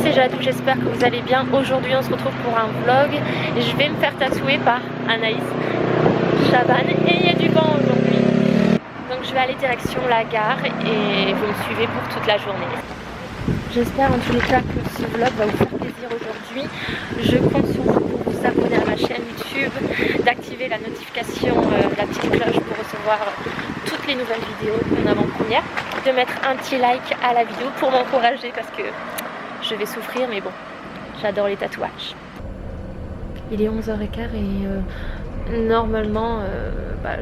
c'est Jadou, j'espère que vous allez bien. Aujourd'hui on se retrouve pour un vlog. Je vais me faire tatouer par Anaïs Chaban et il y a du vent aujourd'hui. Donc je vais aller direction la gare et vous me suivez pour toute la journée. J'espère en tous les cas que ce vlog va vous faire plaisir aujourd'hui. Je compte sur vous pour vous abonner à ma chaîne YouTube, d'activer la notification, la petite cloche pour recevoir toutes les nouvelles vidéos en avant-première, de mettre un petit like à la vidéo pour m'encourager parce que je vais souffrir, mais bon, j'adore les tatouages. Il est 11h15 et normalement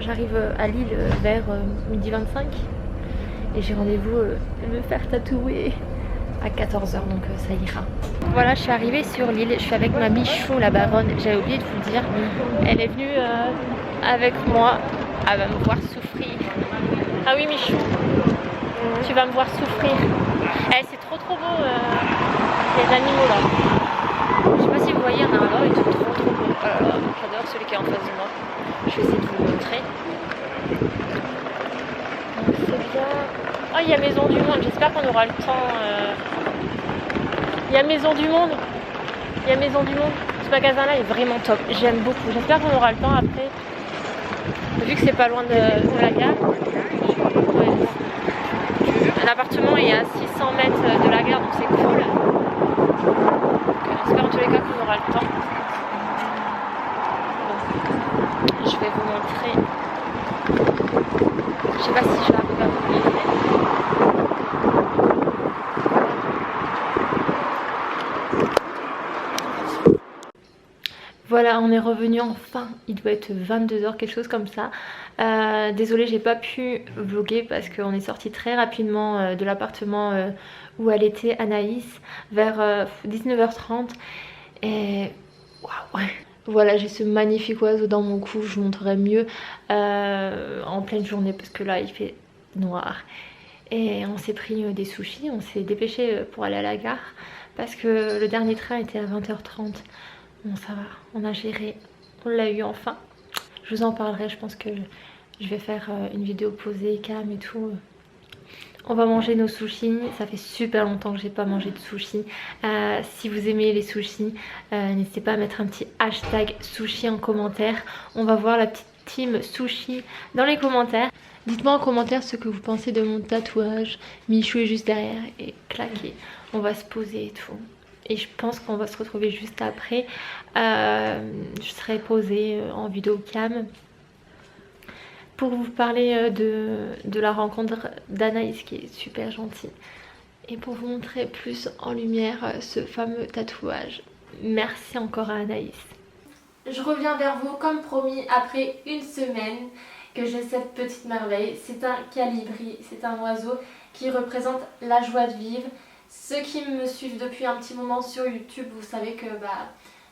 j'arrive à Lille vers 12h25 et j'ai rendez-vous me faire tatouer à 14h, donc ça ira. Voilà, je suis arrivée sur Lille, je suis avec ma Michou, la baronne, j'avais oublié de vous le dire. Elle est venue avec moi, elle va me voir souffrir. Ah oui Michou, tu vas me voir souffrir. Eh, c'est trop beau les animaux là. Je sais pas si vous voyez, il y en a un là, il est trop beau. Oh là là, j'adore celui qui est en face de moi. Je vais essayer de vous montrer. Donc c'est bien. Oh, il y a Maison du Monde, j'espère qu'on aura le temps. Il y a Maison du Monde. Il y a Maison du Monde. Ce magasin là est vraiment top, j'aime beaucoup. J'espère qu'on aura le temps après. Vu que c'est pas loin de la gare. Ouais. Un appartement est à 600 mètres de la gare, donc c'est cool. J'espère en tous les cas qu'on aura le temps. Bon. Je vais vous montrer. Je sais pas si je vais arriver à vous montrer. Voilà, on est revenu enfin, il doit être 22h, quelque chose comme ça. Désolée, j'ai pas pu vlogger parce qu'on est sorti très rapidement de l'appartement où elle était, Anaïs, vers 19h30. Et waouh! Voilà, j'ai ce magnifique oiseau dans mon cou, je vous montrerai mieux en pleine journée parce que là il fait noir. Et on s'est pris des sushis, on s'est dépêché pour aller à la gare parce que le dernier train était à 20h30. Bon, ça va, on a géré, on l'a eu enfin. Je vous en parlerai, je pense que je vais faire une vidéo posée, cam et tout. On va manger nos sushis, ça fait super longtemps que j'ai pas mangé de sushis. Si vous aimez les sushis, n'hésitez pas à mettre un petit hashtag sushi en commentaire. On va voir la petite team sushi dans les commentaires. Dites-moi en commentaire ce que vous pensez de mon tatouage. Michou est juste derrière et claqué. On va se poser et tout. Et je pense qu'on va se retrouver juste après. Je serai posée en vidéo cam pour vous parler de la rencontre d'Anaïs qui est super gentille. Et pour vous montrer plus en lumière ce fameux tatouage. Merci encore à Anaïs. Je reviens vers vous comme promis après une semaine que j'ai cette petite merveille. C'est un colibri, c'est un oiseau qui représente la joie de vivre. Ceux qui me suivent depuis un petit moment sur YouTube, vous savez que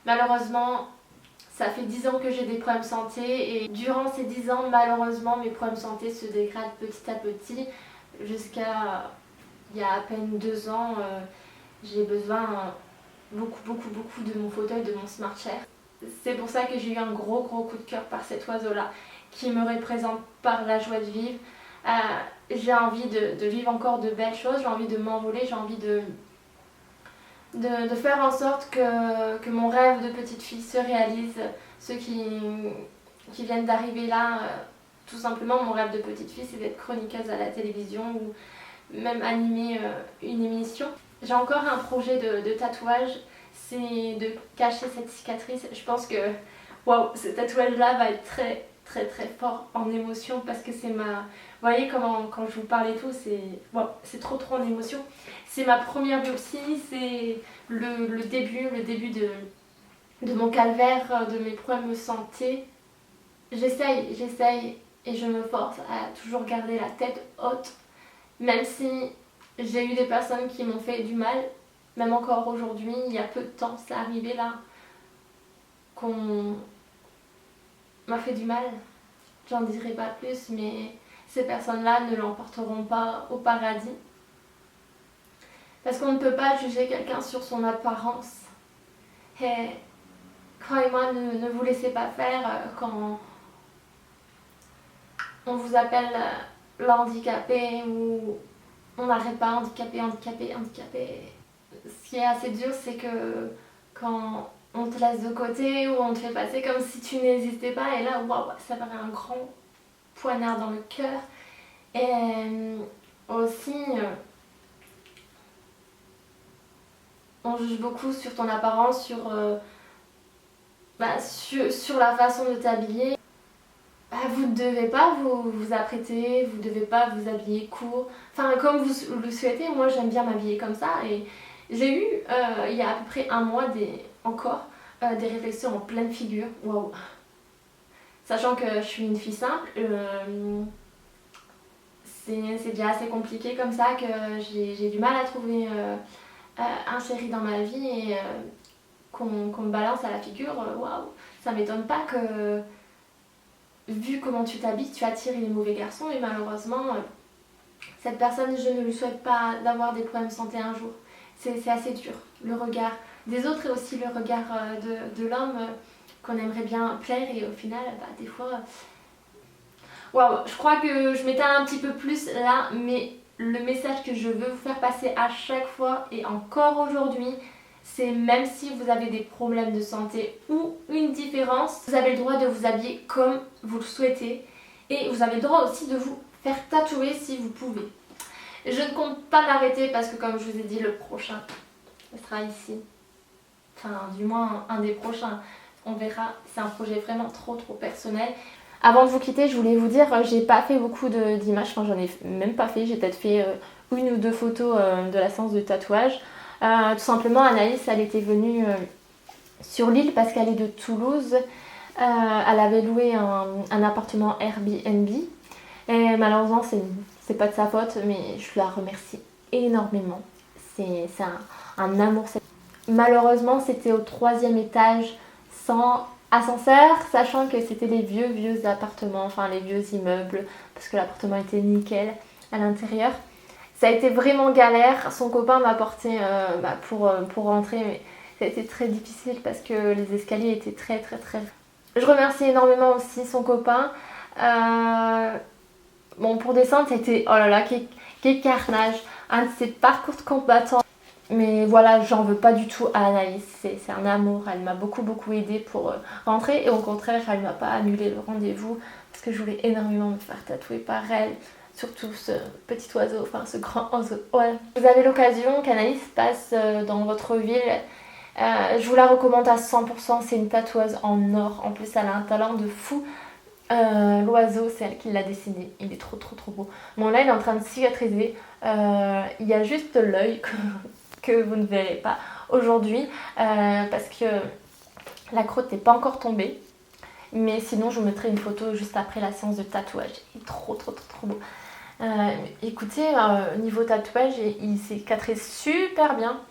malheureusement, ça fait 10 ans que j'ai des problèmes de santé et durant ces 10 ans, malheureusement, mes problèmes de santé se dégradent petit à petit. Jusqu'à il y a à peine 2 ans, j'ai besoin beaucoup de mon fauteuil, de mon smart chair. C'est pour ça que j'ai eu un gros coup de cœur par cet oiseau-là qui me représente par la joie de vivre. J'ai envie de vivre encore de belles choses, j'ai envie de m'envoler, j'ai envie de faire en sorte que mon rêve de petite fille se réalise. Ceux qui viennent d'arriver là, tout simplement mon rêve de petite fille c'est d'être chroniqueuse à la télévision ou même animer une émission. J'ai encore un projet de tatouage, c'est de cacher cette cicatrice. Je pense que waouh, ce tatouage là va être très fort en émotion parce que c'est ma... Vous voyez comment quand je vous parle et tout, c'est trop en émotion. C'est ma première biopsie, c'est le début de mon calvaire, de mes problèmes de santé. J'essaye et je me force à toujours garder la tête haute. Même si j'ai eu des personnes qui m'ont fait du mal, même encore aujourd'hui, il y a peu de temps, c'est arrivé là, qu'on m'a fait du mal. J'en dirai pas plus, mais ces personnes-là ne l'emporteront pas au paradis. Parce qu'on ne peut pas juger quelqu'un sur son apparence. Et croyez-moi, ne vous laissez pas faire quand on vous appelle l'handicapé ou on n'arrête pas handicapé. ce qui est assez dur, c'est que quand on te laisse de côté ou on te fait passer comme si tu n'existais pas, et là, waouh, ça paraît un grand poignard dans le cœur. Et aussi, on juge beaucoup sur ton apparence, sur la façon de t'habiller. Vous ne devez pas vous apprêter, vous ne devez pas vous habiller court. Enfin, comme vous le souhaitez, moi j'aime bien m'habiller comme ça. Et j'ai eu, il y a à peu près un mois, des réflexions en pleine figure. Waouh! Sachant que je suis une fille simple, c'est déjà assez compliqué comme ça que j'ai du mal à trouver un chéri dans ma vie et qu'on me balance à la figure. Waouh! Ça m'étonne pas que, vu comment tu t'habilles, tu attires les mauvais garçons et malheureusement, cette personne, je ne lui souhaite pas d'avoir des problèmes de santé un jour. C'est assez dur. Le regard des autres et aussi le regard de l'homme qu'on aimerait bien plaire et au final, des fois... Waouh, je crois que je m'étale un petit peu plus là, mais le message que je veux vous faire passer à chaque fois et encore aujourd'hui, c'est même si vous avez des problèmes de santé ou une différence, vous avez le droit de vous habiller comme vous le souhaitez et vous avez le droit aussi de vous faire tatouer si vous pouvez. Je ne compte pas m'arrêter parce que comme je vous ai dit, le prochain, ce sera ici. Enfin, du moins un des prochains. On verra, c'est un projet vraiment trop personnel. Avant de vous quitter, je voulais vous dire, j'ai pas fait beaucoup d'images, enfin j'en ai même pas fait, j'ai peut-être fait une ou deux photos de la séance de tatouage. Tout simplement, Anaïs, elle était venue sur l'île parce qu'elle est de Toulouse. Elle avait loué un appartement Airbnb et malheureusement, c'est pas de sa faute, mais je la remercie énormément. C'est un amour. Malheureusement, c'était au 3e étage sans ascenseur, sachant que c'était les vieux appartements, enfin les vieux immeubles, parce que l'appartement était nickel à l'intérieur. Ça a été vraiment galère. Son copain m'a porté pour rentrer, mais ça a été très difficile parce que les escaliers étaient très. Je remercie énormément aussi son copain. Bon, pour descendre, c'était, oh là là, quel carnage, un de ses parcours de combattant. Mais voilà, j'en veux pas du tout à Anaïs, c'est un amour, elle m'a beaucoup aidée pour rentrer et au contraire, elle m'a pas annulé le rendez-vous parce que je voulais énormément me faire tatouer par elle, surtout ce petit oiseau, enfin ce grand oiseau. Ouais. Vous avez l'occasion qu'Anaïs passe dans votre ville, je vous la recommande à 100%, c'est une tatoueuse en or, en plus elle a un talent de fou. L'oiseau, c'est elle qui l'a dessiné, il est trop beau. Bon là, il est en train de cicatriser, il y a juste l'œil que vous ne verrez pas aujourd'hui parce que la croûte n'est pas encore tombée, mais sinon je vous mettrai une photo juste après la séance de tatouage. Il est trop beau. Écoutez, niveau tatouage, il cicatrise super bien.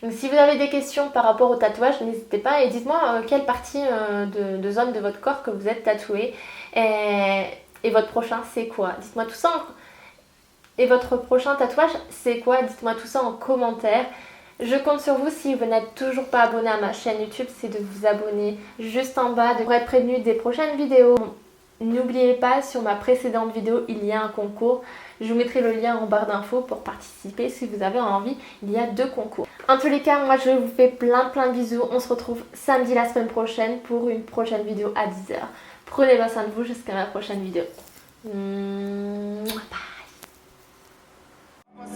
Donc si vous avez des questions par rapport au tatouage, n'hésitez pas et dites-moi quelle partie de zone de votre corps que vous êtes tatoué et votre prochain c'est quoi. Dites-moi tout ça. Et votre prochain tatouage, c'est quoi? Dites-moi tout ça en commentaire. Je compte sur vous, si vous n'êtes toujours pas abonné à ma chaîne YouTube, c'est de vous abonner juste en bas pour être prévenu des prochaines vidéos. N'oubliez pas, sur ma précédente vidéo, il y a un concours. Je vous mettrai le lien en barre d'infos pour participer si vous avez envie. Il y a 2 concours. En tous les cas, moi je vous fais plein de bisous. On se retrouve samedi la semaine prochaine pour une prochaine vidéo à 10h. Prenez bien soin de vous jusqu'à ma prochaine vidéo. Bye.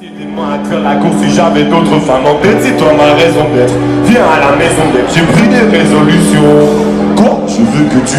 Aidez-moi à faire la course si j'avais d'autres femmes en tête, c'est toi ma raison d'être. Viens à la maison d'être, j'ai pris des résolutions. Quoi? Je veux que tu...